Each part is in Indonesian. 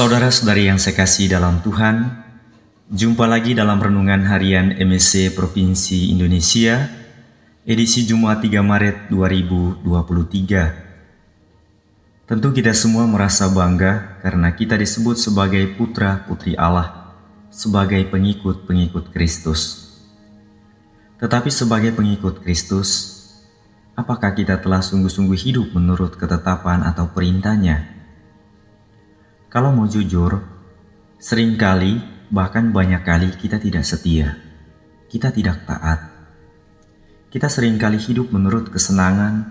Saudara-saudari yang saya kasih dalam Tuhan, jumpa lagi dalam Renungan Harian MSC Provinsi Indonesia, edisi Jumat 3 Maret 2023. Tentu kita semua merasa bangga karena kita disebut sebagai putra-putri Allah, sebagai pengikut-pengikut Kristus. Tetapi sebagai pengikut Kristus, apakah kita telah sungguh-sungguh hidup menurut ketetapan atau perintahnya? Kalau mau jujur, seringkali bahkan banyak kali kita tidak setia, kita tidak taat. Kita seringkali hidup menurut kesenangan,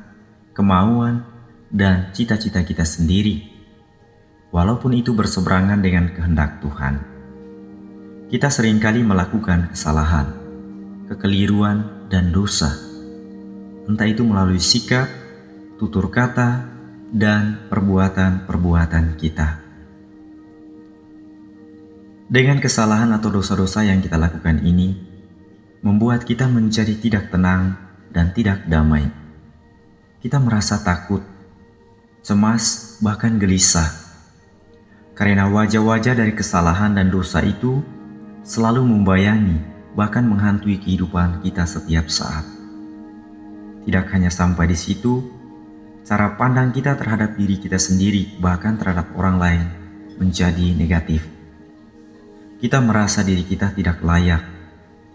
kemauan, dan cita-cita kita sendiri, walaupun itu berseberangan dengan kehendak Tuhan. Kita seringkali melakukan kesalahan, kekeliruan, dan dosa, entah itu melalui sikap, tutur kata, dan perbuatan-perbuatan kita. Dengan kesalahan atau dosa-dosa yang kita lakukan ini, membuat kita menjadi tidak tenang dan tidak damai. Kita merasa takut, cemas, bahkan gelisah. Karena wajah-wajah dari kesalahan dan dosa itu selalu membayangi, bahkan menghantui kehidupan kita setiap saat. Tidak hanya sampai di situ, cara pandang kita terhadap diri kita sendiri, bahkan terhadap orang lain, menjadi negatif. Kita merasa diri kita tidak layak,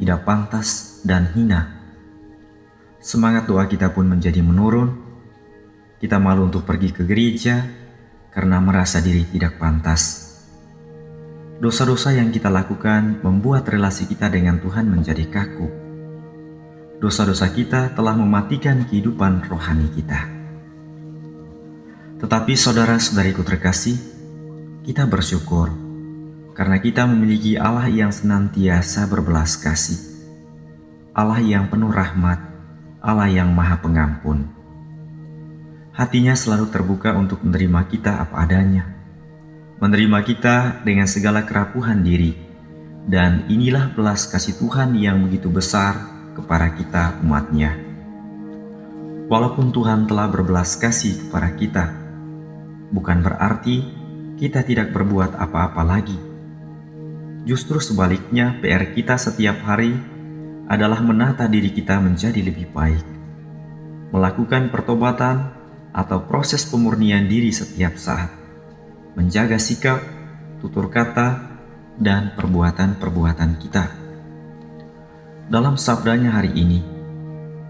tidak pantas, dan hina. Semangat doa kita pun menjadi menurun. Kita malu untuk pergi ke gereja karena merasa diri tidak pantas. Dosa-dosa yang kita lakukan membuat relasi kita dengan Tuhan menjadi kaku. Dosa-dosa kita telah mematikan kehidupan rohani kita. Tetapi saudara-saudariku terkasih, kita bersyukur karena kita memiliki Allah yang senantiasa berbelas kasih, Allah yang penuh rahmat, Allah yang maha pengampun. Hatinya selalu terbuka untuk menerima kita apa adanya, menerima kita dengan segala kerapuhan diri, dan inilah belas kasih Tuhan yang begitu besar kepada kita umatnya. Walaupun Tuhan telah berbelas kasih kepada kita, bukan berarti kita tidak berbuat apa-apa lagi. Justru sebaliknya, PR kita setiap hari adalah menata diri kita menjadi lebih baik, melakukan pertobatan atau proses pemurnian diri setiap saat, menjaga sikap, tutur kata, dan perbuatan-perbuatan kita. Dalam sabdanya hari ini,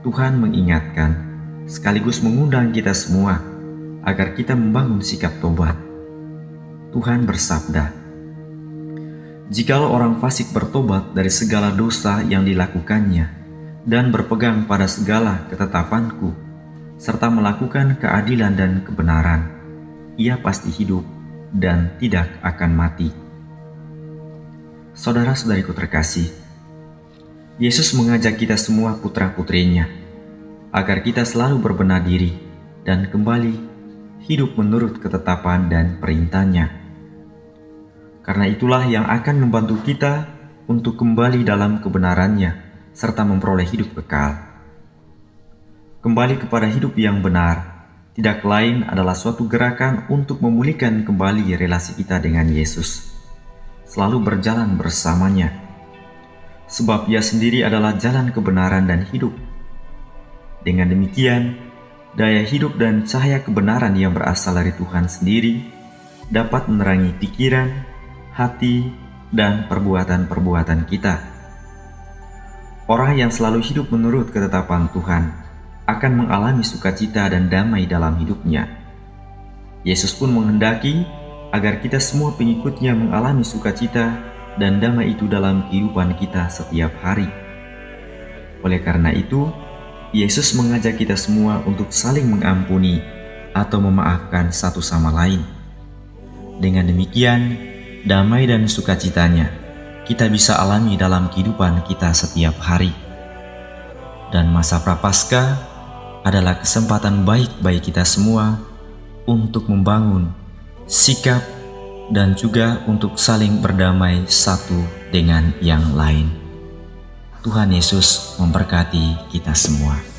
Tuhan mengingatkan sekaligus mengundang kita semua agar kita membangun sikap tobat. Tuhan bersabda, "Jikalau orang fasik bertobat dari segala dosa yang dilakukannya dan berpegang pada segala ketetapanku, serta melakukan keadilan dan kebenaran, ia pasti hidup dan tidak akan mati." Saudara-saudariku terkasih, Yesus mengajak kita semua putra-putrinya agar kita selalu berbenah diri dan kembali hidup menurut ketetapan dan perintahnya. Karena itulah yang akan membantu kita untuk kembali dalam kebenarannya serta memperoleh hidup kekal. Kembali kepada hidup yang benar tidak lain adalah suatu gerakan untuk memulihkan kembali relasi kita dengan Yesus, selalu berjalan bersamanya, sebab Ia sendiri adalah jalan kebenaran dan hidup. Dengan demikian, daya hidup dan cahaya kebenaran yang berasal dari Tuhan sendiri dapat menerangi pikiran, hati, dan perbuatan-perbuatan kita. Orang yang selalu hidup menurut ketetapan Tuhan akan mengalami sukacita dan damai dalam hidupnya. Yesus pun menghendaki agar kita semua pengikutnya mengalami sukacita dan damai itu dalam kehidupan kita setiap hari. Oleh karena itu, Yesus mengajak kita semua untuk saling mengampuni atau memaafkan satu sama lain. Dengan demikian, damai dan sukacitanya kita bisa alami dalam kehidupan kita setiap hari. Dan masa Prapaskah adalah kesempatan baik bagi kita semua untuk membangun sikap dan juga untuk saling berdamai satu dengan yang lain. Tuhan Yesus memberkati kita semua.